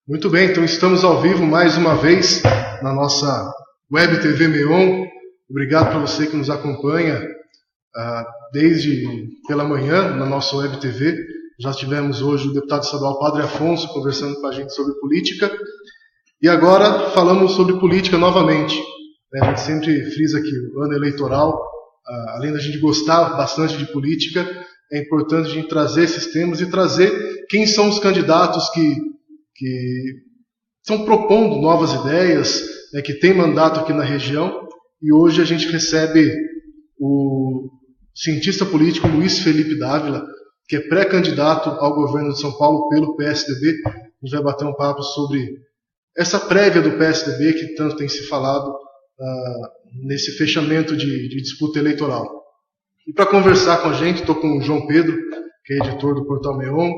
Muito bem, então estamos ao vivo mais uma vez na nossa Web TV Meon. Obrigado para você que nos acompanha desde pela manhã na nossa Web TV. Já tivemos hoje o deputado estadual Padre Afonso conversando com a gente sobre política. E agora falamos sobre política novamente. A gente sempre frisa que o ano eleitoral, além da gente gostar bastante de política, é importante a gente trazer esses temas e trazer quem são os candidatos que estão propondo novas ideias, que tem mandato aqui na região. E hoje a gente recebe o cientista político Luiz Felipe Dávila, que é pré-candidato ao governo de São Paulo pelo PSDB. A gente vai bater um papo sobre essa prévia do PSDB que tanto tem se falado nesse fechamento de disputa eleitoral. E para conversar com a gente, estou com o João Pedro, que é editor do Portal Meon,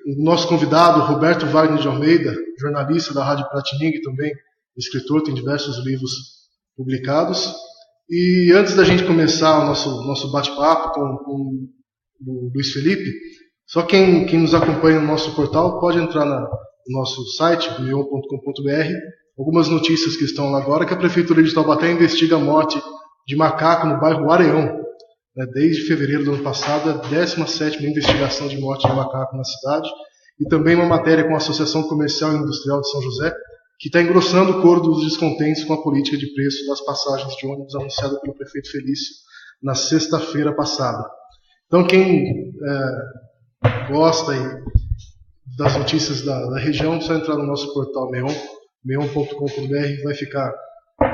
o nosso convidado, Roberto Wagner de Almeida, jornalista da Rádio Piratininga e também escritor, tem diversos livros publicados. E antes da gente começar o nosso bate-papo com o Luiz Felipe, só quem nos acompanha no nosso portal pode entrar no nosso site, meon.com.br, algumas notícias que estão lá agora, que a Prefeitura de Taubaté investiga a morte de macaco no bairro Areão. Desde fevereiro do ano passado, a 17ª investigação de morte de macaco na cidade, e também uma matéria com a Associação Comercial e Industrial de São José, que está engrossando o coro dos descontentes com a política de preço das passagens de ônibus anunciada pelo prefeito Felício na sexta-feira passada. Então, quem gosta das notícias da região, é só entrar no nosso portal meon.com.br, vai ficar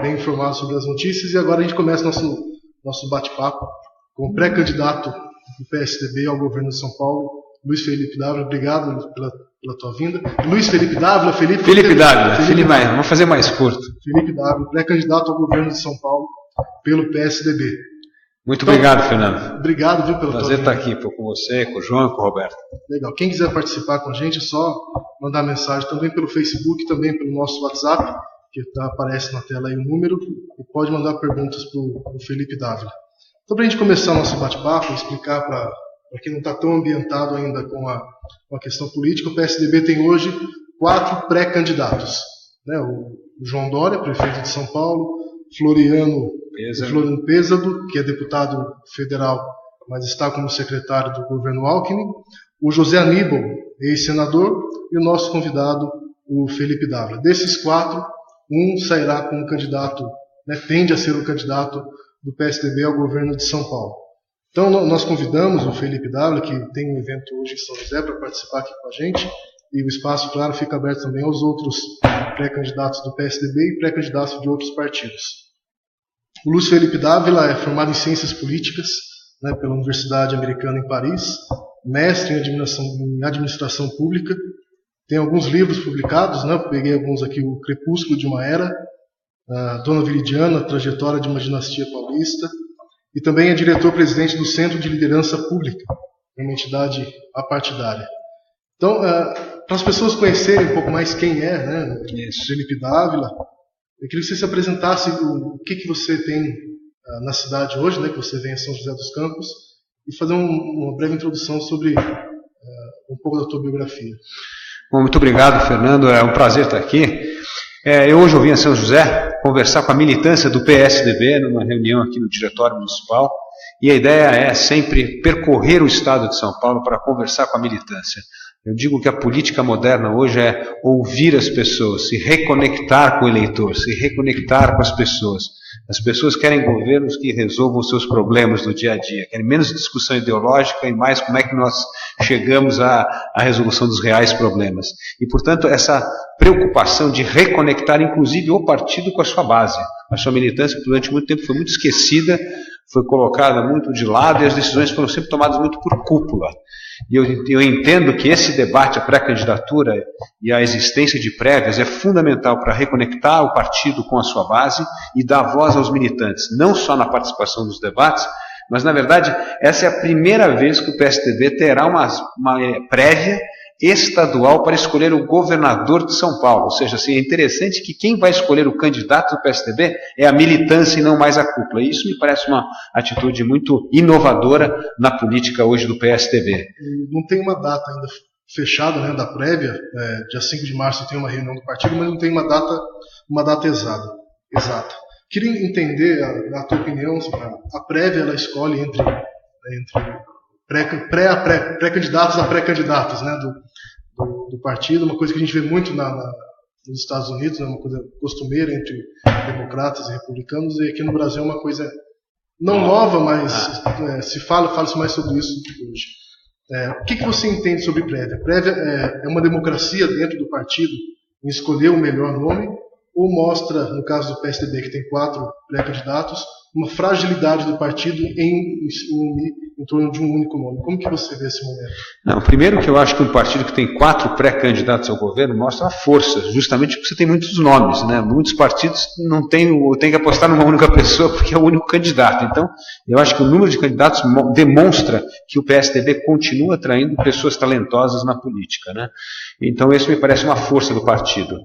bem informado sobre as notícias. E agora a gente começa nosso bate-papo com o pré-candidato do PSDB ao governo de São Paulo, Luiz Felipe Dávila. Obrigado pela tua vinda. Luiz Felipe Dávila, Felipe Dávila. Vamos fazer mais curto. Felipe Dávila, pré-candidato ao governo de São Paulo pelo PSDB. Muito obrigado, Fernando. Obrigado, viu, pela prazer estar aqui com você, com o João e com o Roberto. Legal. Quem quiser participar com a gente, é só mandar mensagem também pelo Facebook, também pelo nosso WhatsApp, que aparece na tela aí o número, e pode mandar perguntas para o Felipe Dávila. Então, para a gente começar o nosso bate-papo, explicar para quem não está tão ambientado ainda com a questão política, o PSDB tem hoje 4 pré-candidatos. O João Dória, prefeito de São Paulo, Floriano Pêsado, que é deputado federal, mas está como secretário do governo Alckmin, o José Aníbal, ex-senador, e o nosso convidado, o Felipe Dávila. Desses 4, um sairá como candidato, tende a ser o candidato do PSDB ao governo de São Paulo. Então nós convidamos o Felipe Dávila, que tem um evento hoje em São José, para participar aqui com a gente, e o espaço, claro, fica aberto também aos outros pré-candidatos do PSDB e pré-candidatos de outros partidos. O Luiz Felipe Dávila é formado em Ciências Políticas pela Universidade Americana em Paris, mestre em Administração Pública, tem alguns livros publicados, peguei alguns aqui, O Crepúsculo de uma Era, Dona Viridiana, Trajetória de uma Dinastia Paulista, e também é diretor-presidente do Centro de Liderança Pública, uma entidade apartidária. Então, para as pessoas conhecerem um pouco mais quem é, Felipe Dávila, eu queria que você se apresentasse o que você tem na cidade hoje, que você vem em São José dos Campos, e fazer uma breve introdução sobre um pouco da tua biografia. Bom, muito obrigado, Fernando. É um prazer estar aqui. Eu hoje vim a São José conversar com a militância do PSDB numa reunião aqui no Diretório Municipal, e a ideia é sempre percorrer o estado de São Paulo para conversar com a militância. Eu digo que a política moderna hoje é ouvir as pessoas, se reconectar com o eleitor, se reconectar com as pessoas. As pessoas querem governos que resolvam os seus problemas do dia a dia, querem menos discussão ideológica e mais como é que nós chegamos à resolução dos reais problemas. E, portanto, essa preocupação de reconectar, inclusive, o partido com a sua base. A sua militância, durante muito tempo, foi muito esquecida, foi colocada muito de lado e as decisões foram sempre tomadas muito por cúpula. E eu entendo que esse debate, a pré-candidatura e a existência de prévias é fundamental para reconectar o partido com a sua base e dar voz aos militantes, não só na participação dos debates, mas, na verdade, essa é a primeira vez que o PSDB terá uma prévia estadual para escolher o governador de São Paulo. Ou seja, assim, é interessante que quem vai escolher o candidato do PSDB é a militância e não mais a cúpula. Isso me parece uma atitude muito inovadora na política hoje do PSDB. Não tem uma data ainda fechada, né, da prévia. Dia 5 de março tem uma reunião do partido, mas não tem uma data exata. Queria entender, na tua opinião, a prévia ela escolhe entre pré-candidatos a pré-candidatos, né, do partido, uma coisa que a gente vê muito nos Estados Unidos, né, uma coisa costumeira entre democratas e republicanos, e aqui no Brasil é uma coisa não nova, mas fala-se mais sobre isso hoje. O que você entende sobre prévia? Prévia é uma democracia dentro do partido em escolher o melhor nome, ou mostra, no caso do PSDB, que tem 4 pré-candidatos, uma fragilidade do partido em torno de um único nome? Como que você vê esse momento? Não, primeiro que eu acho que um partido que tem 4 pré-candidatos ao governo mostra a força, justamente porque você tem muitos nomes, né? Muitos partidos não tem que apostar numa única pessoa porque é o único candidato. Então, eu acho que o número de candidatos demonstra que o PSDB continua atraindo pessoas talentosas na política, né? Então, isso me parece uma força do partido.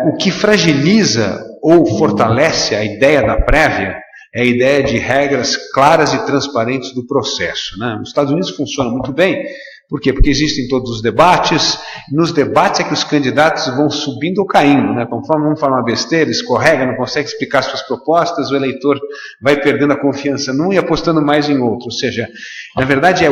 O que fragiliza ou fortalece a ideia da prévia é a ideia de regras claras e transparentes do processo, né? Nos Estados Unidos funciona muito bem. Por quê? Porque existem todos os debates. Nos debates é que os candidatos vão subindo ou caindo, né? Conforme um fala uma besteira, escorrega, não consegue explicar suas propostas, o eleitor vai perdendo a confiança num e apostando mais em outro. Ou seja, na verdade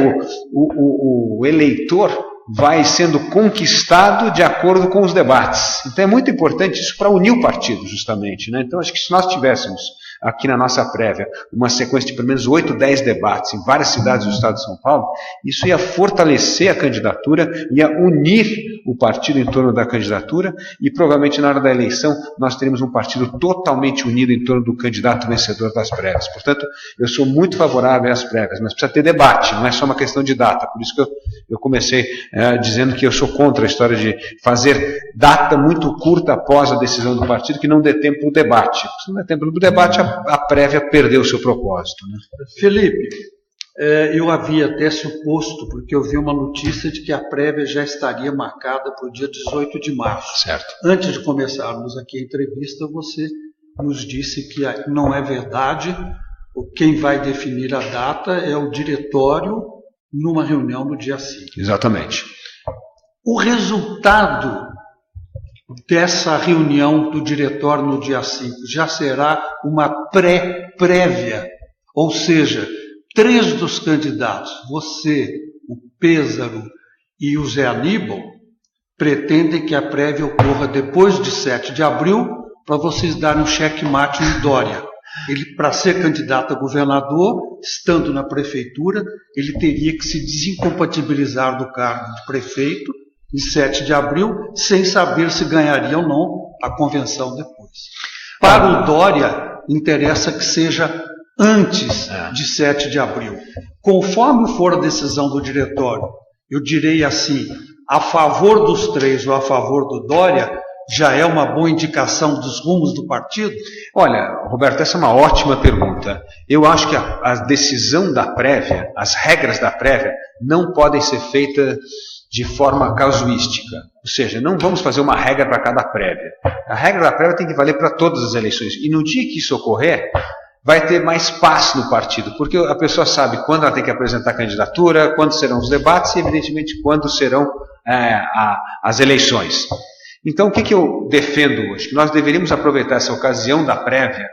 o eleitor vai sendo conquistado de acordo com os debates. Então é muito importante isso para unir o partido, justamente, né? Então acho que se nós tivéssemos aqui na nossa prévia uma sequência de pelo menos 8, 10 debates em várias cidades do estado de São Paulo, isso ia fortalecer a candidatura, ia unir o partido em torno da candidatura e provavelmente na hora da eleição nós teríamos um partido totalmente unido em torno do candidato vencedor das prévias. Portanto, eu sou muito favorável às prévias, mas precisa ter debate, não é só uma questão de data. Por isso que eu comecei dizendo que eu sou contra a história de fazer data muito curta após a decisão do partido, que não dê tempo para o debate. Se não der tempo para o debate, a prévia perdeu o seu propósito, né? Felipe, eu havia até suposto, porque eu vi uma notícia de que a prévia já estaria marcada para o dia 18 de março. Certo. Antes de começarmos aqui a entrevista, você nos disse que não é verdade. Quem vai definir a data é o diretório numa reunião no dia 5. Exatamente. O resultado dessa reunião do diretório no dia 5 já será uma prévia, ou seja, 3 dos candidatos, você, o Pêsaro e o Zé Aníbal, pretendem que a prévia ocorra depois de 7 de abril, para vocês darem um checkmate no Dória. Ele, para ser candidato a governador, estando na prefeitura, ele teria que se desincompatibilizar do cargo de prefeito em 7 de abril, sem saber se ganharia ou não a convenção depois. Para o Dória, interessa que seja antes de 7 de abril. Conforme for a decisão do diretório, eu direi assim, a favor dos 3 ou a favor do Dória, já é uma boa indicação dos rumos do partido? Olha, Roberto, essa é uma ótima pergunta. Eu acho que a decisão da prévia, as regras da prévia, não podem ser feitas de forma casuística. Ou seja, não vamos fazer uma regra para cada prévia. A regra da prévia tem que valer para todas as eleições. E no dia que isso ocorrer, vai ter mais paz no partido, porque a pessoa sabe quando ela tem que apresentar a candidatura, quando serão os debates e, evidentemente, quando serão as eleições. Então, o que eu defendo hoje? Que nós deveríamos aproveitar essa ocasião da prévia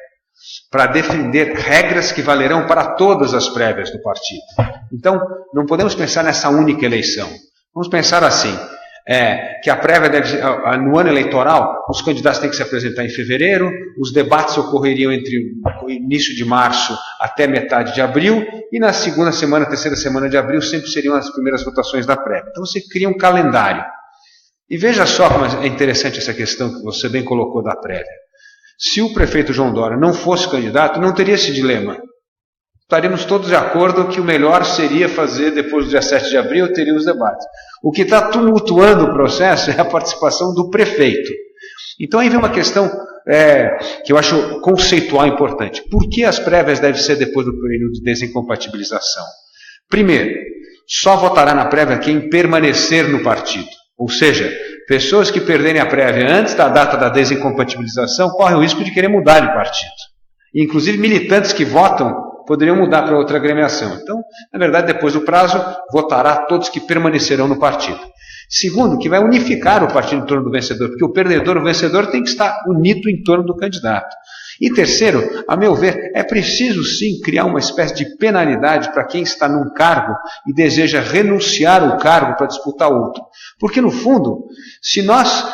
para defender regras que valerão para todas as prévias do partido. Então, não podemos pensar nessa única eleição. Vamos pensar assim, que a prévia no ano eleitoral, os candidatos têm que se apresentar em fevereiro, os debates ocorreriam entre o início de março até metade de abril, e na segunda semana, terceira semana de abril, sempre seriam as primeiras votações da prévia. Então você cria um calendário. E veja só como é interessante essa questão que você bem colocou da prévia. Se o prefeito João Dória não fosse candidato, não teria esse dilema. Estaríamos todos de acordo que o melhor seria fazer depois do dia 7 de abril, teria os debates. O que está tumultuando o processo é a participação do prefeito. Então aí vem uma questão que eu acho conceitual importante. Por que as prévias devem ser depois do período de desincompatibilização? Primeiro, só votará na prévia quem permanecer no partido. Ou seja, pessoas que perderem a prévia antes da data da desincompatibilização correm o risco de querer mudar de partido. Inclusive militantes que votam poderiam mudar para outra agremiação. Então, na verdade, depois do prazo, votará todos que permanecerão no partido. Segundo, que vai unificar o partido em torno do vencedor, porque o perdedor, o vencedor, tem que estar unido em torno do candidato. E terceiro, a meu ver, é preciso sim criar uma espécie de penalidade para quem está num cargo e deseja renunciar ao cargo para disputar outro. Porque, no fundo, se nós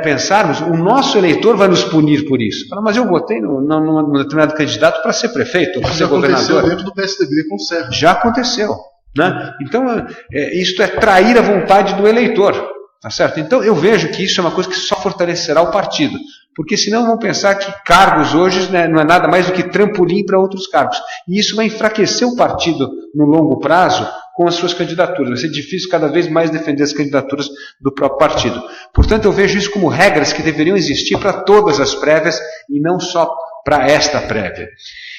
pensarmos, o nosso eleitor vai nos punir por isso. Fala, mas eu votei num determinado candidato para ser prefeito, para ser governador. Já aconteceu dentro do PSDB com o Serra. Já aconteceu. Né? Então, isto é trair a vontade do eleitor. Tá certo? Então, eu vejo que isso é uma coisa que só fortalecerá o partido. Porque senão vão pensar que cargos hoje, né, não é nada mais do que trampolim para outros cargos. E isso vai enfraquecer o partido no longo prazo com as suas candidaturas. Vai ser difícil cada vez mais defender as candidaturas do próprio partido. Portanto, eu vejo isso como regras que deveriam existir para todas as prévias e não só para esta prévia.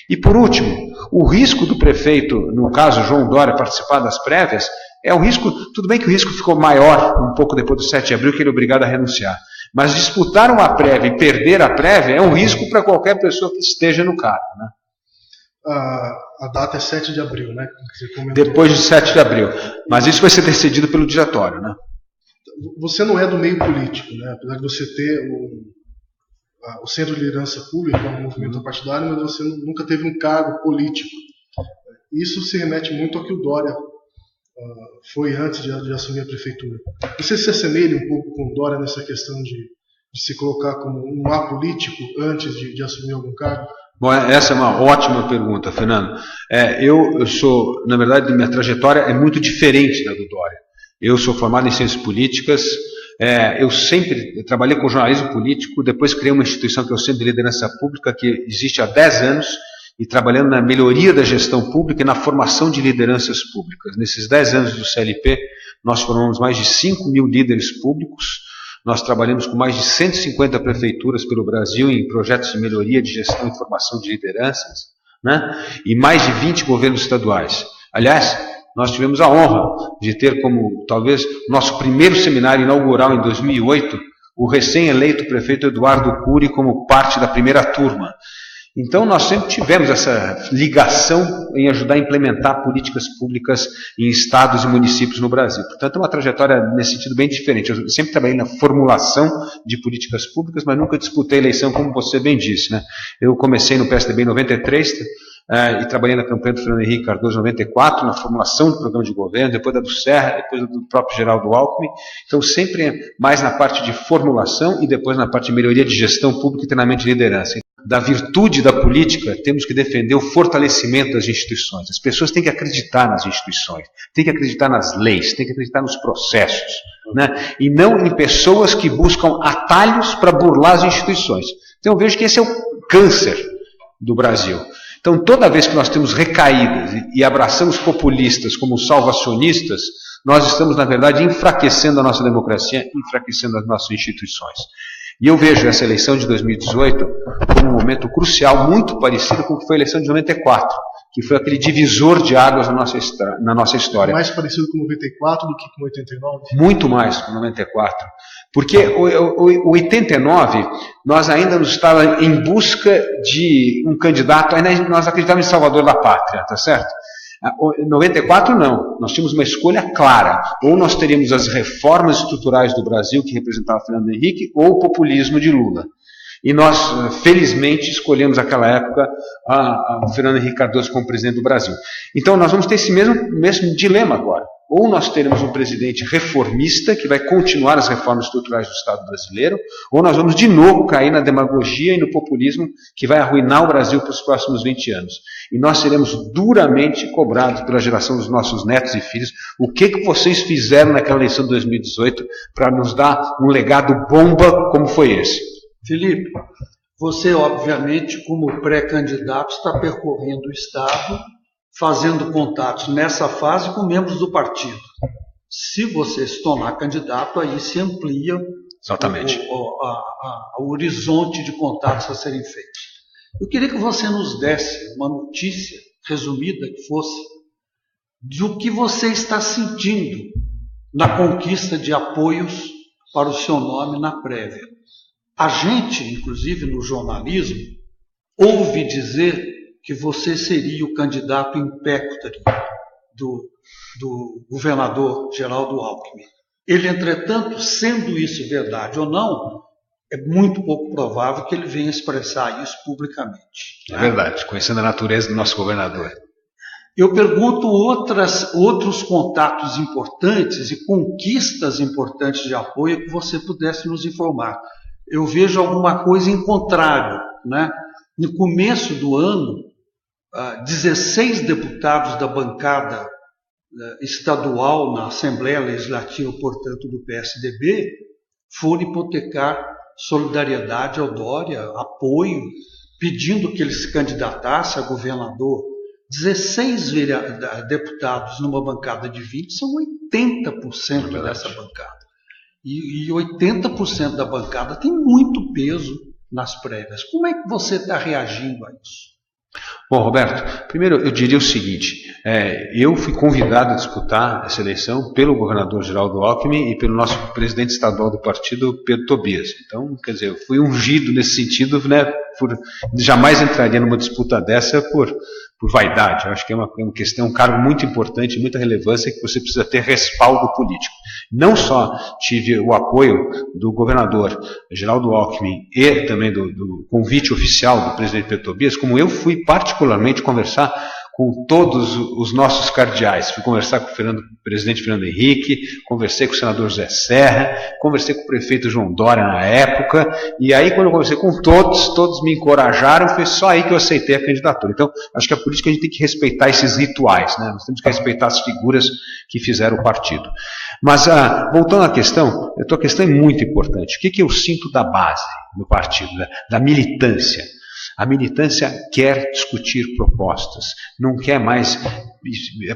E por último, o risco do prefeito, no caso João Dória, participar das prévias, é um risco, tudo bem que o risco ficou maior um pouco depois do 7 de abril, que ele é obrigado a renunciar. Mas disputar uma prévia e perder a prévia é um risco para qualquer pessoa que esteja no cargo. Né? A data é 7 de abril, né? Você comentou. Depois de 7 de abril. Mas isso vai ser decidido pelo diretório. Né? Você não é do meio político, né? Apesar de você ter o Centro de Liderança Pública, que é um movimento partidário, mas você nunca teve um cargo político. Isso se remete muito ao que o Dória foi antes de assumir a prefeitura. Você se assemelha um pouco com o Dória nessa questão de se colocar como um apolítico antes de assumir algum cargo? Bom, essa é uma ótima pergunta, Fernando. Eu sou, na verdade, minha trajetória é muito diferente da do Dória. Eu sou formado em ciências políticas, eu sempre trabalhei com jornalismo político, depois criei uma instituição que é o Centro de Liderança Pública, que existe há 10 anos, e trabalhando na melhoria da gestão pública e na formação de lideranças públicas. Nesses 10 anos do CLP, nós formamos mais de 5 mil líderes públicos, nós trabalhamos com mais de 150 prefeituras pelo Brasil em projetos de melhoria de gestão e formação de lideranças, né? E mais de 20 governos estaduais. Aliás, nós tivemos a honra de ter como, talvez, nosso primeiro seminário inaugural em 2008, o recém-eleito prefeito Eduardo Cury como parte da primeira turma. Então, nós sempre tivemos essa ligação em ajudar a implementar políticas públicas em estados e municípios no Brasil. Portanto, é uma trajetória nesse sentido bem diferente. Eu sempre trabalhei na formulação de políticas públicas, mas nunca disputei eleição, como você bem disse, né? Eu comecei no PSDB em 93 e trabalhei na campanha do Fernando Henrique Cardoso em 94, na formulação do programa de governo, depois da do Serra, depois do próprio Geraldo Alckmin. Então, sempre mais na parte de formulação e depois na parte de melhoria de gestão pública e treinamento de liderança. Da virtude da política, temos que defender o fortalecimento das instituições. As pessoas têm que acreditar nas instituições, têm que acreditar nas leis, têm que acreditar nos processos, né? E não em pessoas que buscam atalhos para burlar as instituições. Então eu vejo que esse é o câncer do Brasil. Então toda vez que nós temos recaídas e abraçamos populistas como salvacionistas, nós estamos, na verdade, enfraquecendo a nossa democracia, enfraquecendo as nossas instituições. E eu vejo essa eleição de 2018 como um momento crucial, muito parecido com o que foi a eleição de 94, que foi aquele divisor de águas na nossa história. Mais parecido com 94 do que com 89? Muito mais com 94. Porque o 89, nós ainda nos estávamos em busca de um candidato, ainda nós acreditávamos em Salvador da Pátria, tá certo? Em 94 não, nós tínhamos uma escolha clara, ou nós teríamos as reformas estruturais do Brasil que representava Fernando Henrique, ou o populismo de Lula. E nós, felizmente, escolhemos naquela época o Fernando Henrique Cardoso como presidente do Brasil. Então nós vamos ter esse mesmo dilema agora. Ou nós teremos um presidente reformista que vai continuar as reformas estruturais do Estado brasileiro, ou nós vamos de novo cair na demagogia e no populismo que vai arruinar o Brasil para os próximos 20 anos. E nós seremos duramente cobrados pela geração dos nossos netos e filhos. O que vocês fizeram naquela eleição de 2018 para nos dar um legado bomba como foi esse? Felipe, você obviamente como pré-candidato está percorrendo o Estado, fazendo contatos nessa fase com membros do partido. Se você se tornar candidato, aí se amplia exatamente o horizonte de contatos a serem feitos. Eu queria que você nos desse uma notícia resumida que fosse do que você está sentindo na conquista de apoios para o seu nome na prévia. A gente, inclusive no jornalismo, ouve dizer que você seria o candidato in pectore do governador Geraldo Alckmin. Ele, entretanto, sendo isso verdade ou não, é muito pouco provável que ele venha expressar isso publicamente. É verdade, conhecendo a natureza do nosso governador. Eu pergunto outros contatos importantes e conquistas importantes de apoio que você pudesse nos informar. Eu vejo alguma coisa em contrário, né? No começo do ano, 16 deputados da bancada estadual na Assembleia Legislativa, portanto, do PSDB, foram hipotecar solidariedade ao Dória, apoio, pedindo que ele se candidatasse a governador. 16 deputados numa bancada de 20 são 80% dessa bancada. E 80% da bancada tem muito peso nas prévias. Como é que você está reagindo a isso? Bom, Roberto, primeiro eu diria o seguinte, eu fui convidado a disputar essa eleição pelo governador Geraldo Alckmin e pelo nosso presidente estadual do partido, Pedro Tobias. Então, quer dizer, eu fui ungido nesse sentido, né, jamais entraria numa disputa dessa por vaidade. Eu acho que é uma questão, um cargo muito importante, muita relevância, que você precisa ter respaldo político. Não só tive o apoio do governador Geraldo Alckmin e também do convite oficial do presidente Pedro Tobias, como eu fui particularmente conversar com todos os nossos cardeais. Fui conversar com o presidente Fernando Henrique, conversei com o senador José Serra, conversei com o prefeito João Dória na época, e aí quando eu conversei com todos me encorajaram, foi só aí que eu aceitei a candidatura. Então, acho que a política a gente tem que respeitar esses rituais, né? Nós temos que respeitar as figuras que fizeram o partido. Mas, voltando à questão, a questão é muito importante. O que eu sinto da base do partido, da militância? A militância quer discutir propostas, não quer mais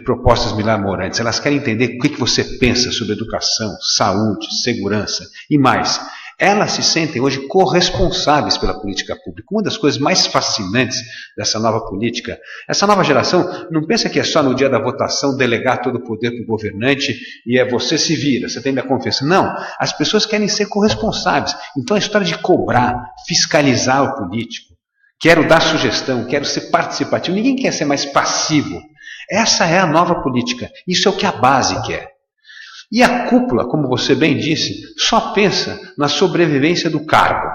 propostas milamorantes, elas querem entender o que você pensa sobre educação, saúde, segurança e mais. Elas se sentem hoje corresponsáveis pela política pública. Uma das coisas mais fascinantes dessa nova política, essa nova geração não pensa que é só no dia da votação delegar todo o poder para o governante e você se vira, você tem minha confiança. Não, as pessoas querem ser corresponsáveis. Então a história de cobrar, fiscalizar o político, quero dar sugestão, quero ser participativo, ninguém quer ser mais passivo. Essa é a nova política, isso é o que a base quer. E a cúpula, como você bem disse, só pensa na sobrevivência do cargo.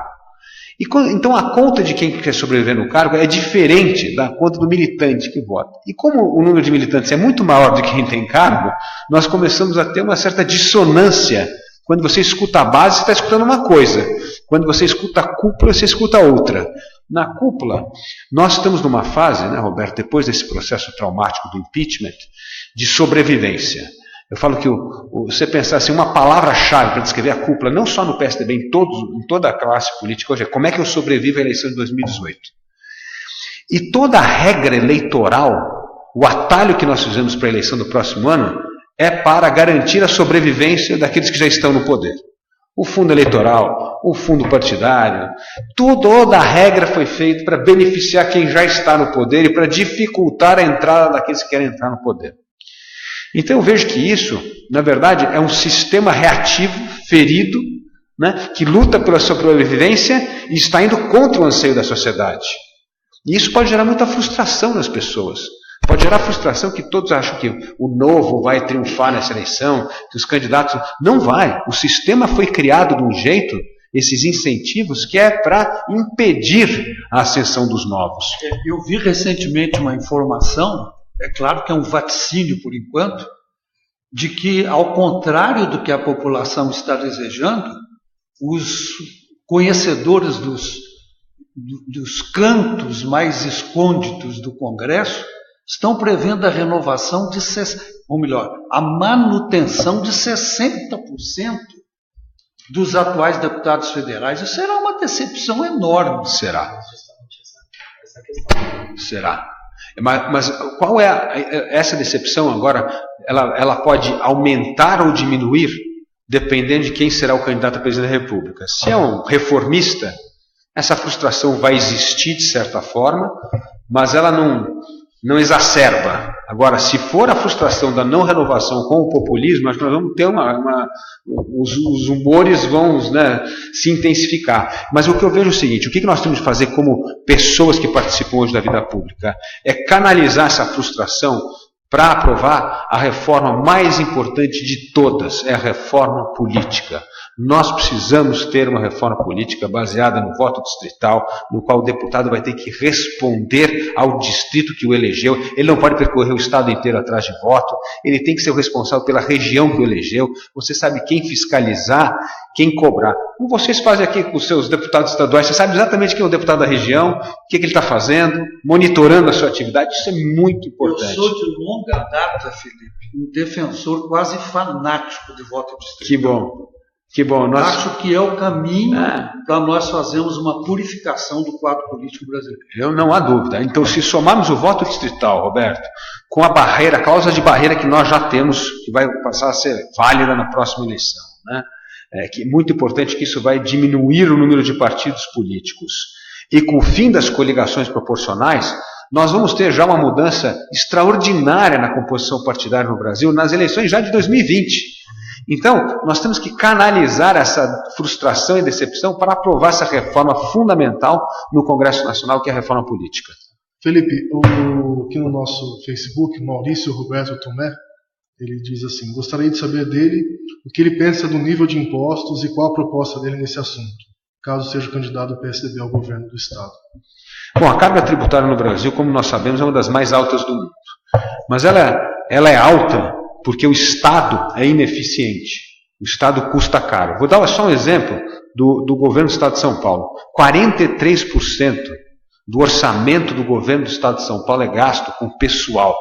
Então a conta de quem quer sobreviver no cargo é diferente da conta do militante que vota. E como o número de militantes é muito maior do que quem tem cargo, nós começamos a ter uma certa dissonância. Quando você escuta a base, você está escutando uma coisa. Quando você escuta a cúpula, você escuta outra. Na cúpula, nós estamos numa fase, né, Roberto, depois desse processo traumático do impeachment, de sobrevivência. Eu falo que você pensar assim, uma palavra-chave para descrever a cúpula, não só no PSDB, em toda a classe política hoje, é como é que eu sobrevivo à eleição de 2018. E toda a regra eleitoral, o atalho que nós fizemos para a eleição do próximo ano, é para garantir a sobrevivência daqueles que já estão no poder. O fundo eleitoral, o fundo partidário, toda a regra foi feita para beneficiar quem já está no poder e para dificultar a entrada daqueles que querem entrar no poder. Então eu vejo que isso, na verdade, é um sistema reativo, ferido, né, que luta pela sobrevivência e está indo contra o anseio da sociedade. E isso pode gerar muita frustração nas pessoas. Pode gerar frustração que todos acham que o novo vai triunfar nessa eleição, que os candidatos... Não vai. O sistema foi criado de um jeito, esses incentivos, que é para impedir a ascensão dos novos. Eu vi recentemente uma informação, é claro que é um vaticínio por enquanto, de que, ao contrário do que a população está desejando, os conhecedores dos cantos mais escônditos do Congresso estão prevendo a renovação a manutenção de 60% dos atuais deputados federais. Isso será uma decepção enorme. Será. Mas qual é essa decepção agora? Ela pode aumentar ou diminuir dependendo de quem será o candidato a presidente da República. Se é um reformista, essa frustração vai existir de certa forma, mas ela não exacerba Agora, se for a frustração da não renovação com o populismo, acho que nós vamos ter os humores vão, né, se intensificar. Mas o que eu vejo é o seguinte: o que nós temos de fazer como pessoas que participam hoje da vida pública é canalizar essa frustração para aprovar a reforma mais importante de todas, é a reforma política. Nós precisamos ter uma reforma política baseada no voto distrital, no qual o deputado vai ter que responder ao distrito que o elegeu. Ele não pode percorrer o estado inteiro atrás de voto, ele tem que ser o responsável pela região que o elegeu. Você sabe quem fiscalizar, quem cobrar. Como vocês fazem aqui com os seus deputados estaduais, você sabe exatamente quem é o deputado da região, o que ele está fazendo, monitorando a sua atividade. Isso é muito importante. Eu sou de longa data, Felipe, um defensor quase fanático de voto distrital. Que bom. Que bom. Acho que é o caminho para nós fazermos uma purificação do quadro político brasileiro. Eu não há dúvida. Então, se somarmos o voto distrital, Roberto, com a barreira, a cláusula de barreira que nós já temos, que vai passar a ser válida na próxima eleição, né? Que é muito importante, que isso vai diminuir o número de partidos políticos. E com o fim das coligações proporcionais, nós vamos ter já uma mudança extraordinária na composição partidária no Brasil nas eleições já de 2020. Então, nós temos que canalizar essa frustração e decepção para aprovar essa reforma fundamental no Congresso Nacional, que é a reforma política. Felipe, aqui no nosso Facebook, Maurício Roberto Tomé, ele diz assim: gostaria de saber dele o que ele pensa do nível de impostos e qual a proposta dele nesse assunto, caso seja candidato do PSDB ao governo do Estado. Bom, a carga tributária no Brasil, como nós sabemos, é uma das mais altas do mundo. Mas ela é alta porque o Estado é ineficiente. O Estado custa caro. Vou dar só um exemplo do governo do Estado de São Paulo. 43% do orçamento do governo do Estado de São Paulo é gasto com pessoal.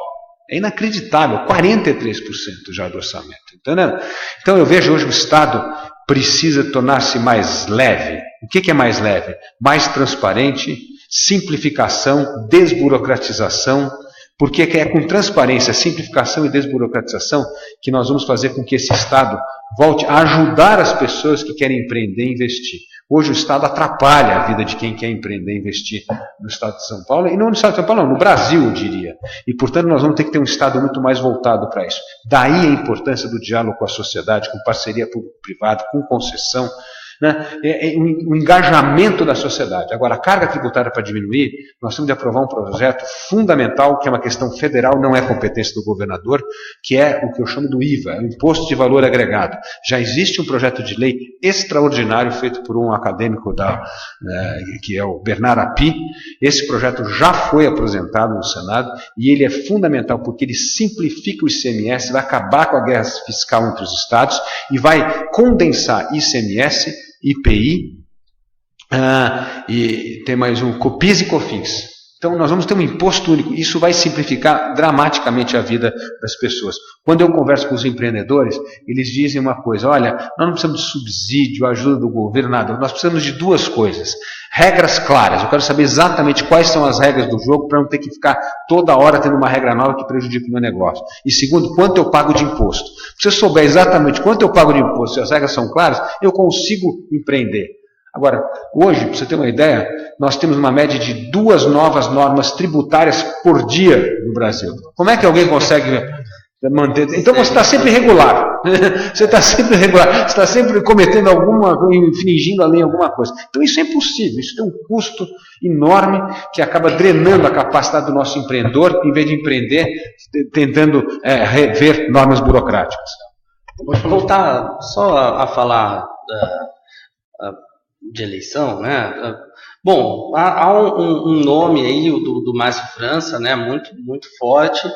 É inacreditável, 43% já do orçamento. Entendeu? Então eu vejo hoje o Estado precisa tornar-se mais leve. O que é mais leve? Mais transparente, simplificação, desburocratização. Porque é com transparência, simplificação e desburocratização que nós vamos fazer com que esse Estado volte a ajudar as pessoas que querem empreender e investir. Hoje o Estado atrapalha a vida de quem quer empreender e investir no Estado de São Paulo, e não no Estado de São Paulo, não, no Brasil, eu diria. E, portanto, nós vamos ter que ter um Estado muito mais voltado para isso. Daí a importância do diálogo com a sociedade, com parceria público-privada, com concessão, né? O engajamento da sociedade. Agora, a carga tributária para diminuir, nós temos de aprovar um projeto fundamental, que é uma questão federal, não é competência do governador, que é o que eu chamo do IVA, o Imposto de Valor Agregado. Já existe um projeto de lei extraordinário feito por um acadêmico que é o Bernard Api. Esse projeto já foi apresentado no Senado e ele é fundamental porque ele simplifica o ICMS, vai acabar com a guerra fiscal entre os estados e vai condensar ICMS, IPI, e tem mais um COPIS e COFINS. Então nós vamos ter um imposto único. Isso vai simplificar dramaticamente a vida das pessoas. Quando eu converso com os empreendedores, eles dizem uma coisa: olha, nós não precisamos de subsídio, ajuda do governo, nada. Nós precisamos de duas coisas: regras claras. Eu quero saber exatamente quais são as regras do jogo para não ter que ficar toda hora tendo uma regra nova que prejudique o meu negócio. E segundo, quanto eu pago de imposto. Se eu souber exatamente quanto eu pago de imposto e as regras são claras, eu consigo empreender. Agora, hoje, para você ter uma ideia, nós temos uma média de 2 novas normas tributárias por dia no Brasil. Como é que alguém consegue manter? Então você está sempre irregular. Você está sempre irregular. Você está sempre cometendo infringindo a lei alguma coisa. Então isso é impossível. Isso tem um custo enorme que acaba drenando a capacidade do nosso empreendedor, em vez de empreender, tentando rever normas burocráticas. Vou voltar só a falar de eleição, né? Bom, há um nome aí, o do Márcio França, né? Muito forte,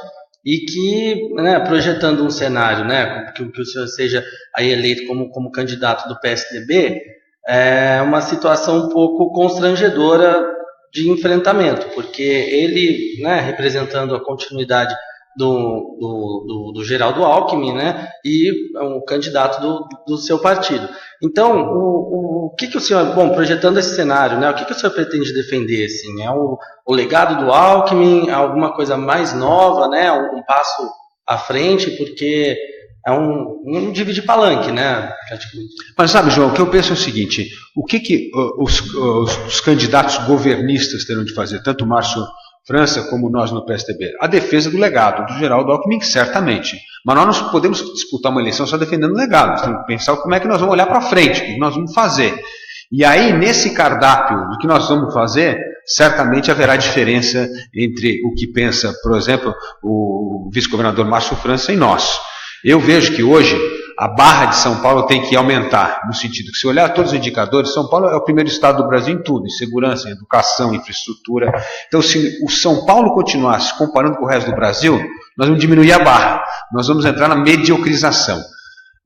e que, né, projetando um cenário, né, que o senhor seja aí eleito como candidato do PSDB, é uma situação um pouco constrangedora de enfrentamento, porque ele, né, representando a continuidade do Geraldo Alckmin, né, e o candidato do seu partido. Então, o que o senhor, bom, projetando esse cenário, né, o que o senhor pretende defender, assim? É o legado do Alckmin, alguma coisa mais nova, né, um passo à frente, porque é um dividir palanque, né, praticamente. Mas sabe, João, o que eu penso é o seguinte: o que os candidatos governistas terão de fazer, tanto o Márcio França, como nós no PSDB, a defesa do legado do Geraldo Alckmin, certamente. Mas nós não podemos disputar uma eleição só defendendo o legado. Nós temos que pensar como é que nós vamos olhar para frente, o que nós vamos fazer. E aí, nesse cardápio do que nós vamos fazer, certamente haverá diferença entre o que pensa, por exemplo, o vice-governador Márcio França e nós. Eu vejo que hoje a barra de São Paulo tem que aumentar, no sentido que, se olhar todos os indicadores, São Paulo é o primeiro estado do Brasil em tudo, em segurança, em educação, em infraestrutura. Então, se o São Paulo continuar se comparando com o resto do Brasil, nós vamos diminuir a barra, nós vamos entrar na mediocrização.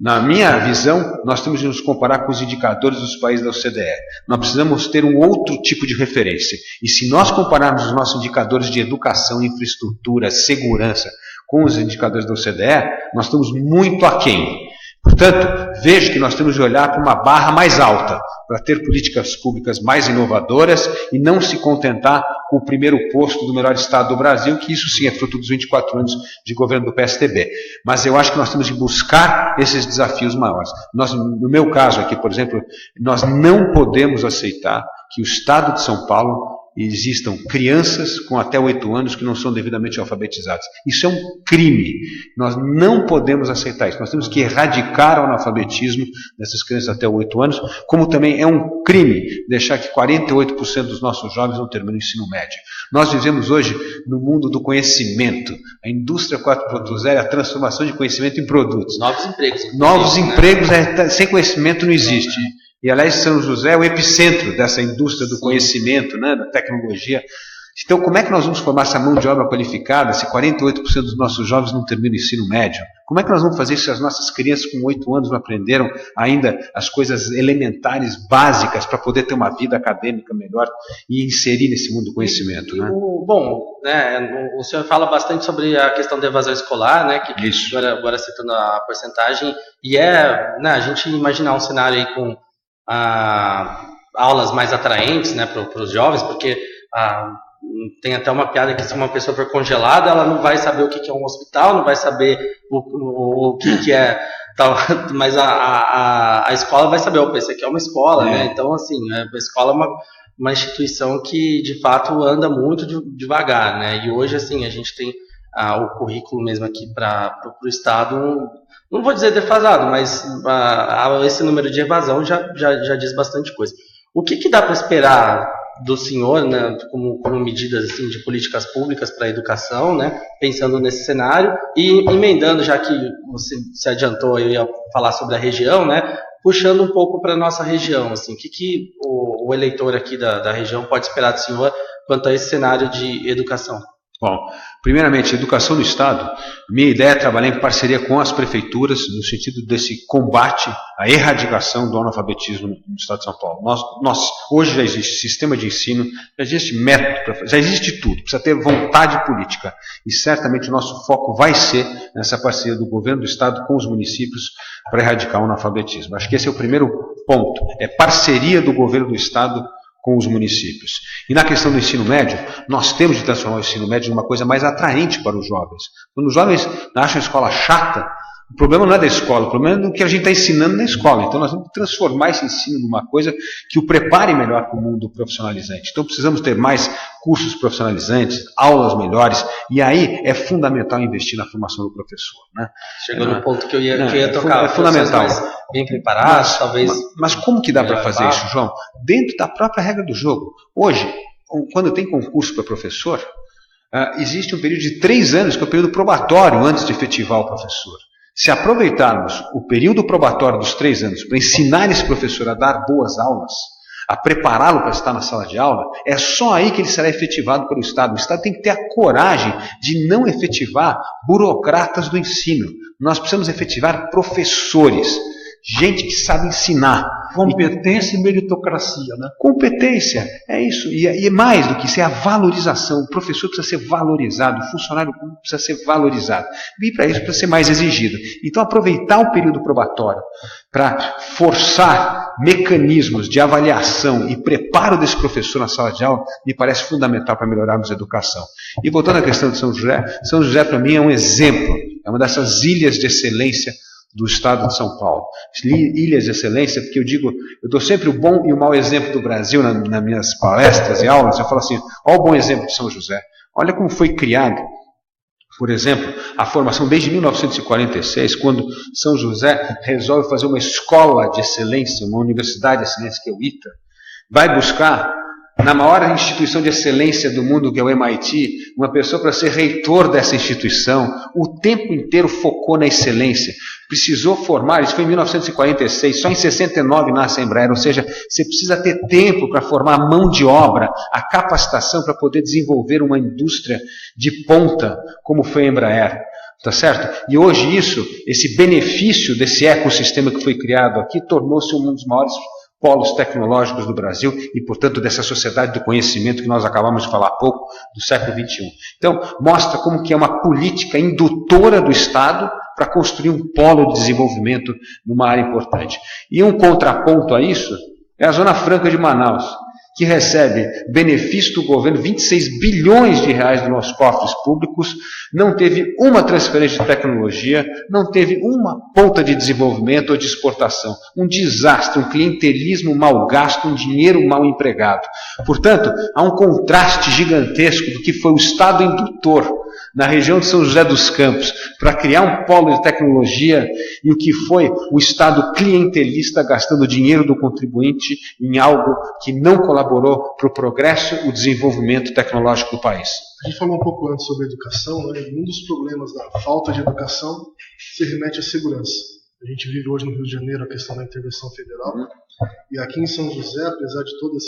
Na minha visão, nós temos de nos comparar com os indicadores dos países da OCDE. Nós precisamos ter um outro tipo de referência. E se nós compararmos os nossos indicadores de educação, infraestrutura, segurança com os indicadores da OCDE, nós estamos muito aquém. Portanto, vejo que nós temos de olhar para uma barra mais alta, para ter políticas públicas mais inovadoras e não se contentar com o primeiro posto do melhor estado do Brasil, que isso sim é fruto dos 24 anos de governo do PSDB. Mas eu acho que nós temos de buscar esses desafios maiores. No meu caso aqui, por exemplo, nós não podemos aceitar que o estado de São Paulo existam crianças com até 8 anos que não são devidamente alfabetizadas. Isso é um crime. Nós não podemos aceitar isso. Nós temos que erradicar o analfabetismo dessas crianças até 8 anos, como também é um crime deixar que 48% dos nossos jovens não terminam o ensino médio. Nós vivemos hoje no mundo do conhecimento. A indústria 4.0 é a transformação de conhecimento em produtos. Novos empregos. Novos empregos, sem conhecimento não existe. E, aliás, São José é o epicentro dessa indústria do conhecimento, né, da tecnologia. Então, como é que nós vamos formar essa mão de obra qualificada se 48% dos nossos jovens não terminam o ensino médio? Como é que nós vamos fazer se as nossas crianças com 8 anos não aprenderam ainda as coisas elementares, básicas, para poder ter uma vida acadêmica melhor e inserir nesse mundo do conhecimento? Né? Bom, né, o senhor fala bastante sobre a questão da evasão escolar, né, que isso. Agora citando a porcentagem, e né, a gente imaginar um cenário aí com aulas mais atraentes, né, para os jovens, porque tem até uma piada que se uma pessoa for congelada, ela não vai saber o que é um hospital, não vai saber o que é tal, mas a escola vai saber, isso aqui é uma escola, né? Então, assim, a escola é uma instituição que, de fato, anda muito devagar, né? E hoje, assim, a gente tem o currículo mesmo aqui para o Estado, não vou dizer defasado, mas esse número de evasão já diz bastante coisa. O que dá para esperar do senhor, né, como medidas assim, de políticas públicas para a educação, né, pensando nesse cenário, e emendando, já que você se adiantou, eu ia falar sobre a região, né, puxando um pouco para a nossa região, assim, o que o eleitor aqui da região pode esperar do senhor quanto a esse cenário de educação? Bom, primeiramente, educação no Estado. Minha ideia é trabalhar em parceria com as prefeituras no sentido desse combate à erradicação do analfabetismo no Estado de São Paulo. Hoje já existe sistema de ensino, já existe método, já existe tudo, precisa ter vontade política. E certamente o nosso foco vai ser nessa parceria do governo do Estado com os municípios para erradicar o analfabetismo. Acho que esse é o primeiro ponto, é parceria do governo do Estado com os municípios. E na questão do ensino médio, nós temos de transformar o ensino médio numa coisa mais atraente para os jovens. Quando os jovens acham a escola chata, o problema não é da escola, o problema é do que a gente está ensinando na escola. Então nós temos que transformar esse ensino numa coisa que o prepare melhor para o mundo profissionalizante. Então precisamos ter mais cursos profissionalizantes, aulas melhores, e aí é fundamental investir na formação do professor. Né? Chegou no ponto que eu ia tocar. É fundamental. Bem preparados, talvez. Mas como que dá para fazer isso, João? Dentro da própria regra do jogo. Hoje, quando tem concurso para professor, existe um período de 3 anos, que é o período probatório antes de efetivar o professor. Se aproveitarmos o período probatório dos 3 anos para ensinar esse professor a dar boas aulas, a prepará-lo para estar na sala de aula, é só aí que ele será efetivado pelo Estado. O Estado tem que ter a coragem de não efetivar burocratas do ensino. Nós precisamos efetivar professores, gente que sabe ensinar. Competência e meritocracia, né? Competência, é isso. E mais do que isso, é a valorização. O professor precisa ser valorizado, o funcionário público precisa ser valorizado. E para isso precisa ser mais exigido. Então, aproveitar o período probatório para forçar mecanismos de avaliação e preparo desse professor na sala de aula me parece fundamental para melhorarmos a educação. E voltando à questão de São José para mim é um exemplo, é uma dessas ilhas de excelência do Estado de São Paulo. Ilhas de excelência, porque eu dou sempre o bom e o mau exemplo do Brasil nas minhas palestras e aulas. Eu falo assim, olha o bom exemplo de São José. Olha como foi criado, por exemplo, a formação desde 1946, quando São José resolve fazer uma escola de excelência, uma universidade de excelência, que é o ITA, vai buscar na maior instituição de excelência do mundo, que é o MIT, uma pessoa para ser reitor dessa instituição, o tempo inteiro focou na excelência. Precisou formar, isso foi em 1946, só em 69 nasce a Embraer, ou seja, você precisa ter tempo para formar a mão de obra, a capacitação para poder desenvolver uma indústria de ponta, como foi a Embraer. Tá certo? E hoje esse benefício desse ecossistema que foi criado aqui, tornou-se um dos maiores polos tecnológicos do Brasil e, portanto, dessa sociedade do conhecimento que nós acabamos de falar há pouco, do século XXI. Então, mostra como que é uma política indutora do Estado para construir um polo de desenvolvimento numa área importante. E um contraponto a isso é a Zona Franca de Manaus, que recebe benefício do governo, 26 bilhões de reais dos nossos cofres públicos, não teve uma transferência de tecnologia, não teve uma ponta de desenvolvimento ou de exportação. Um desastre, um clientelismo mal gasto, um dinheiro mal empregado. Portanto, há um contraste gigantesco do que foi o Estado indutor na região de São José dos Campos, para criar um polo de tecnologia, e o que foi o Estado clientelista gastando dinheiro do contribuinte em algo que não colaborou para o progresso e o desenvolvimento tecnológico do país. A gente falou um pouco antes sobre a educação, né? E um dos problemas da falta de educação se remete à segurança. A gente vive hoje no Rio de Janeiro a questão da intervenção federal, e aqui em São José, apesar de todos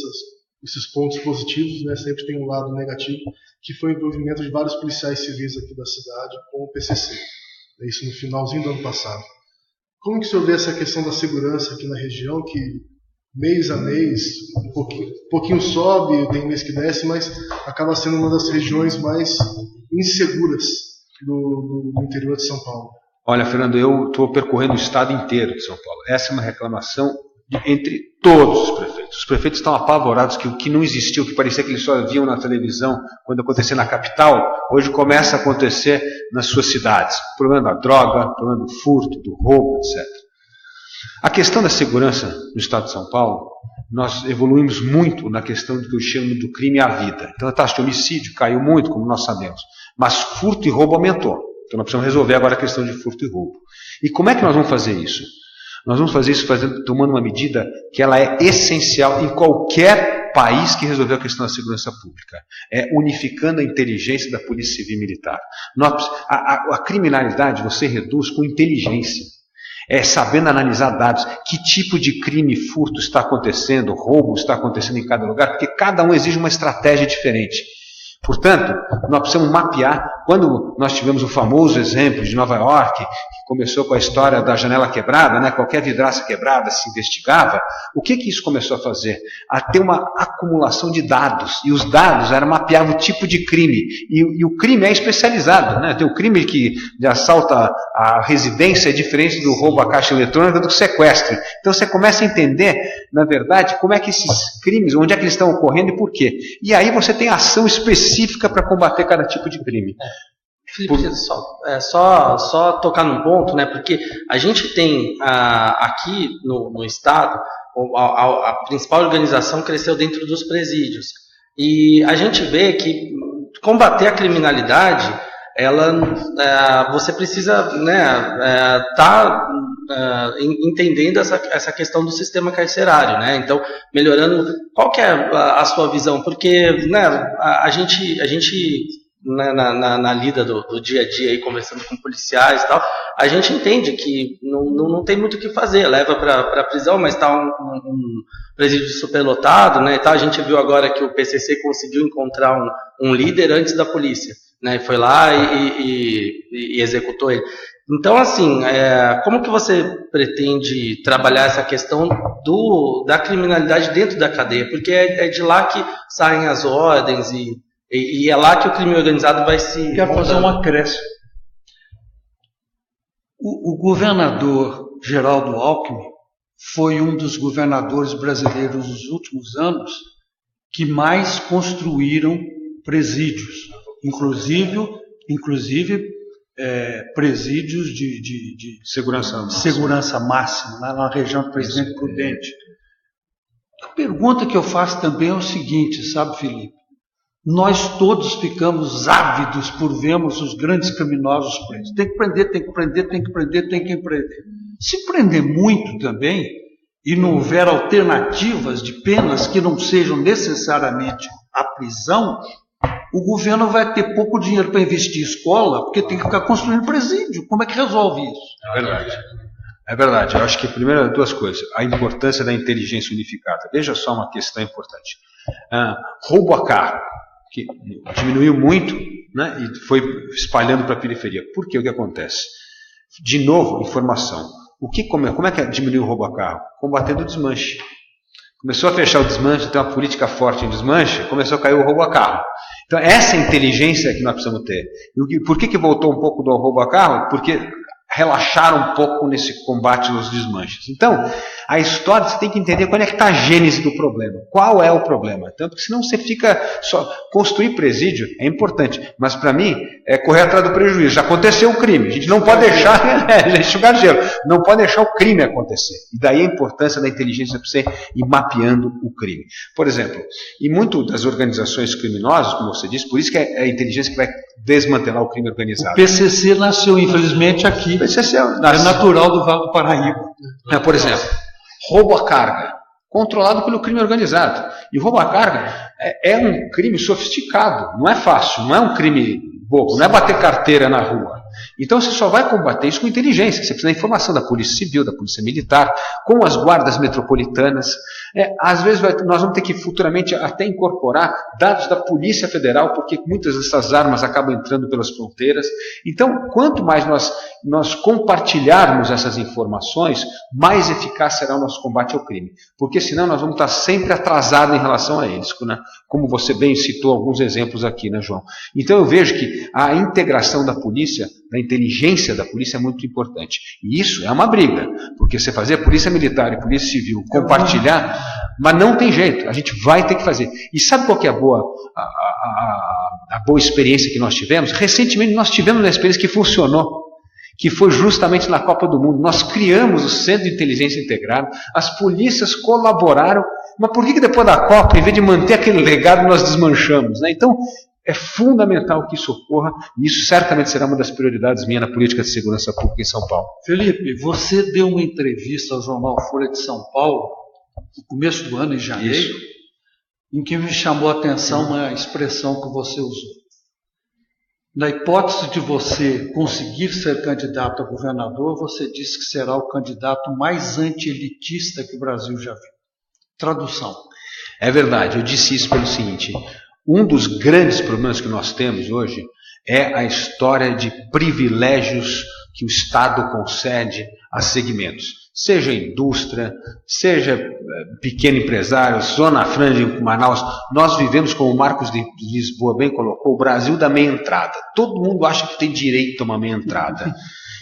esses pontos positivos, né, sempre tem um lado negativo, que foi o envolvimento de vários policiais civis aqui da cidade com o PCC. Isso no finalzinho do ano passado. Como que o senhor vê essa questão da segurança aqui na região, que mês a mês, um pouquinho sobe, tem mês que desce, mas acaba sendo uma das regiões mais inseguras do interior de São Paulo? Olha, Fernando, eu estou percorrendo o estado inteiro de São Paulo. Essa é uma reclamação entre todos os prefeitos. Os prefeitos estão apavorados que o que não existiu, que parecia que eles só viam na televisão quando acontecia na capital, hoje começa a acontecer nas suas cidades. O problema da droga, o problema do furto, do roubo, etc. A questão da segurança no estado de São Paulo, nós evoluímos muito na questão do que eu chamo do crime à vida. Então a taxa de homicídio caiu muito, como nós sabemos, mas furto e roubo aumentou. Então nós precisamos resolver agora a questão de furto e roubo. E como é que nós vamos fazer isso? Nós vamos fazer isso tomando uma medida que ela é essencial em qualquer país que resolveu a questão da segurança pública. É unificando a inteligência da Polícia Civil e Militar. A criminalidade você reduz com inteligência. É sabendo analisar dados, que tipo de crime, furto está acontecendo, roubo está acontecendo em cada lugar, porque cada um exige uma estratégia diferente. Portanto, nós precisamos mapear. Quando nós tivemos o famoso exemplo de Nova York, que começou com a história da janela quebrada, né? Qualquer vidraça quebrada se investigava, o que isso começou a fazer? A ter uma acumulação de dados, e os dados eram mapear o tipo de crime, e o crime é especializado, né? Tem o crime que de assalta a residência é diferente do roubo à caixa eletrônica do sequestro. Então você começa a entender, na verdade, como é que esses crimes, onde é que eles estão ocorrendo e por quê. E aí você tem ação específica para combater cada tipo de crime. Felipe, só tocar num ponto, né? Porque a gente tem aqui no estado, a principal organização cresceu dentro dos presídios. E a gente vê que combater a criminalidade, você precisa entendendo essa questão do sistema carcerário, né? Então, melhorando. Qual que é a sua visão? Porque, né, a gente na lida do dia a dia, aí, conversando com policiais e tal, a gente entende que não tem muito o que fazer, leva para prisão, mas está um presídio superlotado, né, e tal. A gente viu agora que o PCC conseguiu encontrar um líder antes da polícia, né, foi lá e executou ele. Então, assim, como que você pretende trabalhar essa questão da criminalidade dentro da cadeia? Porque é de lá que saem as ordens e é lá que o crime organizado vai se... Quero fazer um acréscimo. O governador Geraldo Alckmin foi um dos governadores brasileiros nos últimos anos que mais construíram presídios, inclusive presídios de segurança máxima, lá na região do Presidente Prudente. A pergunta que eu faço também é o seguinte, sabe, Felipe? Nós todos ficamos ávidos por vermos os grandes criminosos presos. Tem que prender, tem que prender, tem que prender, tem que prender. Se prender muito também, e não houver alternativas de penas que não sejam necessariamente a prisão, o governo vai ter pouco dinheiro para investir em escola, porque tem que ficar construindo presídio. Como é que resolve isso? É verdade. É verdade. Eu acho que, primeiro, duas coisas. A importância da inteligência unificada. Veja só uma questão importante. Roubo a carro, que diminuiu muito, né, e foi espalhando para a periferia. Por quê? O que acontece? De novo, informação. Como é que diminuiu o roubo a carro? Combatendo o desmanche. Começou a fechar o desmanche, tem uma política forte em desmanche, começou a cair o roubo a carro. Então, essa inteligência é que nós precisamos ter. E por que voltou um pouco do roubo a carro? Porque relaxaram um pouco nesse combate aos desmanches. Então, a história, você tem que entender qual é que está a gênese do problema. Qual é o problema? Tanto que senão você fica só... Construir presídio é importante, mas para mim é correr atrás do prejuízo. Já aconteceu o crime. A gente não pode deixar... enxugar gelo. Não pode deixar o crime acontecer. E daí a importância da inteligência para você ir mapeando o crime. Por exemplo, e muito das organizações criminosas, como você disse, por isso que é a inteligência que vai desmantelar o crime organizado. O PCC nasceu, infelizmente, aqui. O PCC é natural do Vale do Paraíba. Por exemplo, roubo à carga, controlado pelo crime organizado. E roubo à carga é um crime sofisticado, não é fácil, não é um crime bobo, não é bater carteira na rua. Então você só vai combater isso com inteligência. Você precisa da informação da Polícia Civil, da Polícia Militar, com as guardas metropolitanas. Às vezes nós vamos ter que futuramente até incorporar dados da Polícia Federal, porque muitas dessas armas acabam entrando pelas fronteiras. Então, quanto mais nós compartilharmos essas informações, mais eficaz será o nosso combate ao crime. Porque senão nós vamos estar sempre atrasados em relação a eles, né? Como você bem citou alguns exemplos aqui, né, João? Então eu vejo que a integração da polícia, da inteligência da polícia é muito importante. E isso é uma briga, porque você fazer a polícia militar e a polícia civil compartilhar, mas não tem jeito, a gente vai ter que fazer. E sabe qual que é a boa experiência que nós tivemos? Recentemente nós tivemos uma experiência que funcionou, que foi justamente na Copa do Mundo. Nós criamos o Centro de Inteligência Integrado, as polícias colaboraram, mas por que depois da Copa, em vez de manter aquele legado, nós desmanchamos, né? Então, é fundamental que isso ocorra, e isso certamente será uma das prioridades minhas na política de segurança pública em São Paulo. Felipe, você deu uma entrevista ao jornal Folha de São Paulo, no começo do ano, em janeiro, isso, em que me chamou a atenção uma expressão que você usou. Na hipótese de você conseguir ser candidato a governador, você disse que será o candidato mais anti-elitista que o Brasil já viu. Tradução. É verdade, eu disse isso pelo seguinte: um dos grandes problemas que nós temos hoje é a história de privilégios que o Estado concede a segmentos. Seja indústria, seja pequeno empresário, Zona Franca de Manaus. Nós vivemos, como o Marcos de Lisboa bem colocou, o Brasil da meia entrada. Todo mundo acha que tem direito a uma meia entrada.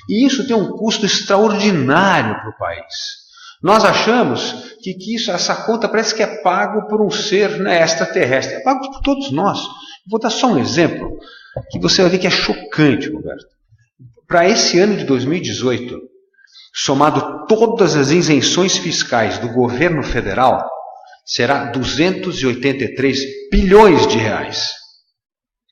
E isso tem um custo extraordinário para o país. Nós achamos que essa conta parece que é pago por um ser, né, extraterrestre. É pago por todos nós. Vou dar só um exemplo que você vai ver que é chocante, Roberto. Para esse ano de 2018, somado todas as isenções fiscais do governo federal, será 283 bilhões de reais.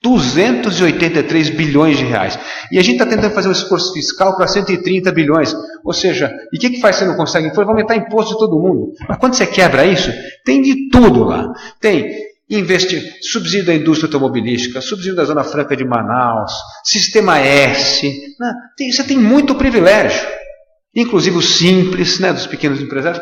283 bilhões de reais. E a gente está tentando fazer um esforço fiscal para 130 bilhões. Ou seja, e o que faz se você não consegue? Vai aumentar imposto de todo mundo. Mas quando você quebra isso, tem de tudo lá. Tem subsídio da indústria automobilística, subsídio da Zona Franca de Manaus, Sistema S. Você tem muito privilégio. Inclusive o simples, né, dos pequenos empresários.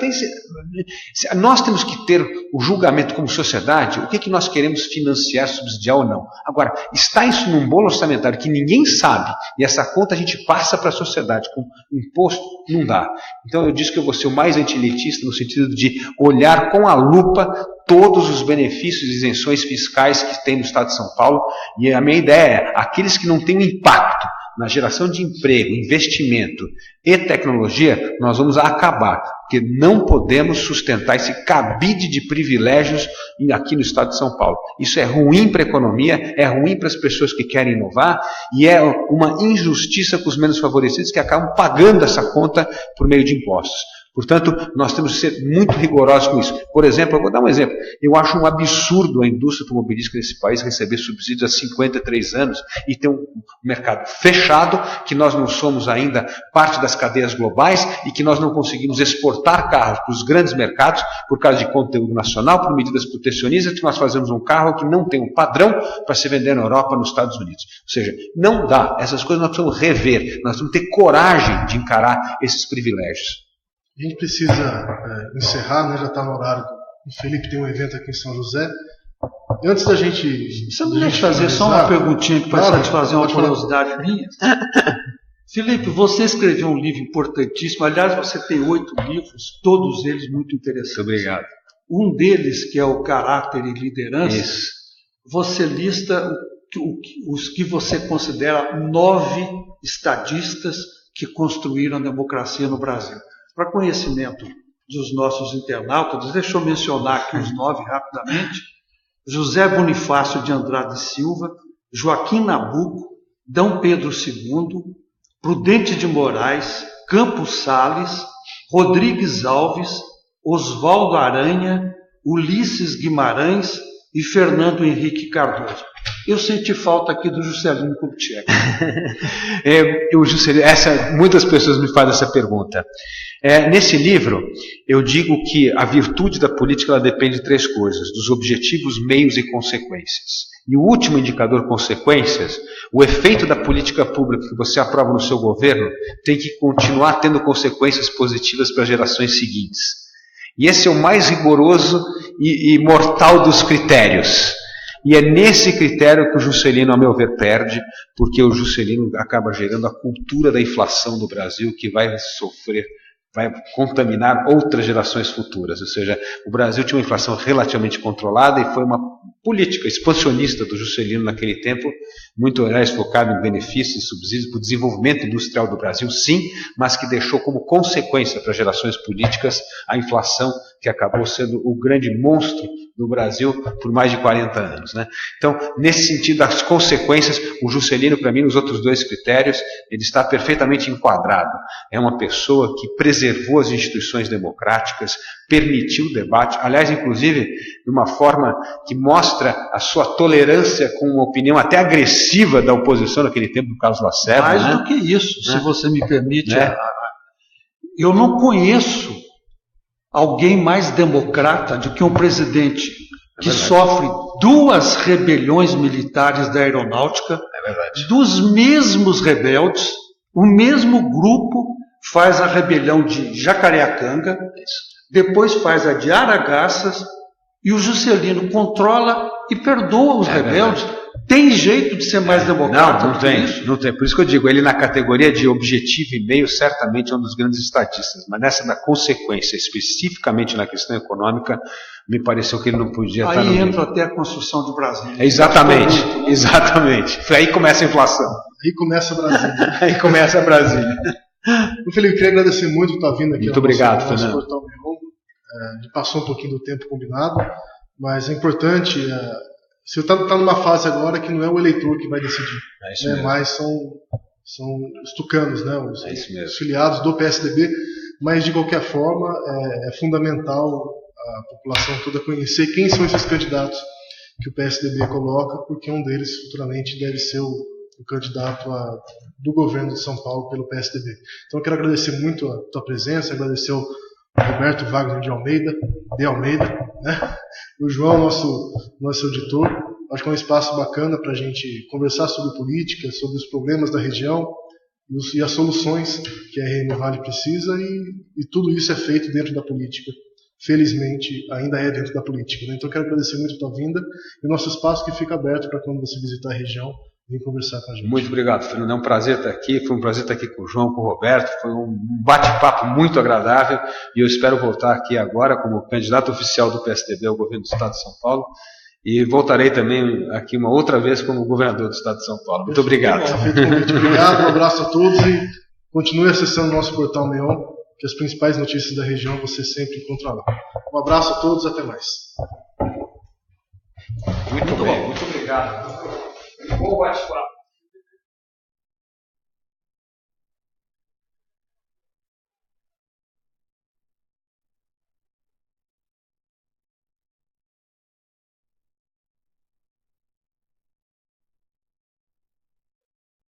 Nós temos que ter o julgamento como sociedade, o que nós queremos financiar, subsidiar ou não. Agora, está isso num bolo orçamentário que ninguém sabe, e essa conta a gente passa para a sociedade com imposto, não dá. Então eu disse que eu vou ser o mais anti-elitista no sentido de olhar com a lupa todos os benefícios e isenções fiscais que tem no Estado de São Paulo, e a minha ideia é aqueles que não têm um impacto na geração de emprego, investimento e tecnologia, nós vamos acabar, porque não podemos sustentar esse cabide de privilégios aqui no estado de São Paulo. Isso é ruim para a economia, é ruim para as pessoas que querem inovar e é uma injustiça com os menos favorecidos que acabam pagando essa conta por meio de impostos. Portanto, nós temos que ser muito rigorosos com isso. Por exemplo, eu vou dar um exemplo. Eu acho um absurdo a indústria automobilística nesse país receber subsídios há 53 anos e ter um mercado fechado, que nós não somos ainda parte das cadeias globais e que nós não conseguimos exportar carros para os grandes mercados por causa de conteúdo nacional, por medidas protecionistas, que nós fazemos um carro que não tem um padrão para se vender na Europa, nos Estados Unidos. Ou seja, não dá. Essas coisas nós precisamos rever. Nós temos que ter coragem de encarar esses privilégios. A gente precisa encerrar, né? Já está no horário. O Felipe tem um evento aqui em São José. E antes da gente... Você não deixa fazer só uma perguntinha que vai satisfazer uma curiosidade minha? Felipe, você escreveu um livro importantíssimo. Aliás, você tem 8 livros, todos eles muito interessantes. Muito obrigado. Um deles, que é o Caráter e Liderança, Isso. Você lista os que você considera 9 estadistas que construíram a democracia no Brasil. Para conhecimento dos nossos internautas, deixa eu mencionar aqui os 9 rapidamente: José Bonifácio de Andrade Silva, Joaquim Nabuco, D. Pedro II, Prudente de Moraes, Campos Sales, Rodrigues Alves, Oswaldo Aranha, Ulisses Guimarães e Fernando Henrique Cardoso. Eu senti falta aqui do Juscelino Kubitschek. Muitas pessoas me fazem essa pergunta. Nesse livro, eu digo que a virtude da política ela depende de 3 coisas: dos objetivos, meios e consequências. E o último indicador, consequências, o efeito da política pública que você aprova no seu governo tem que continuar tendo consequências positivas para as gerações seguintes. E esse é o mais rigoroso e mortal dos critérios. E é nesse critério que o Juscelino, a meu ver, perde, porque o Juscelino acaba gerando a cultura da inflação do Brasil, que vai contaminar outras gerações futuras. Ou seja, o Brasil tinha uma inflação relativamente controlada e foi uma política expansionista do Juscelino naquele tempo, muito mais focada em benefícios e subsídios para o desenvolvimento industrial do Brasil, sim, mas que deixou como consequência para as gerações políticas a inflação, que acabou sendo o grande monstro do Brasil por mais de 40 anos. Né? Então, nesse sentido, as consequências, o Juscelino, para mim, nos outros 2 critérios, ele está perfeitamente enquadrado. É uma pessoa que preservou as instituições democráticas, permitiu o debate, aliás, inclusive, de uma forma que mostra a sua tolerância com uma opinião até agressiva da oposição naquele tempo, do Carlos Lacerda. Mais né? do que isso, se você me permite. Eu não conheço alguém mais democrata do que um presidente que sofre 2 rebeliões militares da aeronáutica, dos mesmos rebeldes, o mesmo grupo faz a rebelião de Jacareacanga, depois faz a de Aragaças, e o Juscelino controla e perdoa os rebeldes. Tem jeito de ser mais democrata? Não tem. Por isso que eu digo, ele na categoria de objetivo e meio certamente é um dos grandes estatistas, mas nessa da consequência, especificamente na questão econômica, me pareceu que ele não podia estar no Aí meio. entra até a construção de Brasília. Exatamente. Aí começa a inflação. Aí começa a Brasília. Aí começa a Brasília. Felipe, queria agradecer muito por estar vindo aqui. Muito obrigado, nosso Fernando. Portal Neon. A gente passou um pouquinho do tempo combinado, mas é importante. Você está numa fase agora que não é o eleitor que vai decidir, mas são os tucanos, né, os filiados do PSDB, mas de qualquer forma é fundamental a população toda conhecer quem são esses candidatos que o PSDB coloca, porque um deles futuramente deve ser o candidato do governo de São Paulo pelo PSDB. Então eu quero agradecer muito a tua presença, agradecer ao Roberto Wagner de Almeida, né? O João, nosso editor. Acho que é um espaço bacana para a gente conversar sobre política, sobre os problemas da região e as soluções que a RN Vale precisa, e tudo isso é feito dentro da política. Felizmente, ainda é dentro da política. Né? Então, eu quero agradecer muito a tua vinda e o nosso espaço que fica aberto para quando você visitar a região, vir conversar com a gente. Muito obrigado, Fernando. É um prazer estar aqui. Foi um prazer estar aqui com o João, com o Roberto. Foi um bate-papo muito agradável e eu espero voltar aqui agora como candidato oficial do PSDB ao governo do Estado de São Paulo E voltarei também aqui uma outra vez como governador do Estado de São Paulo. Muito obrigado. Obrigado, um abraço a todos e continue acessando o nosso portal Meon, que as principais notícias da região você sempre encontra lá. Um abraço a todos, até mais. Muito bem, muito obrigado. Bom bate-papo.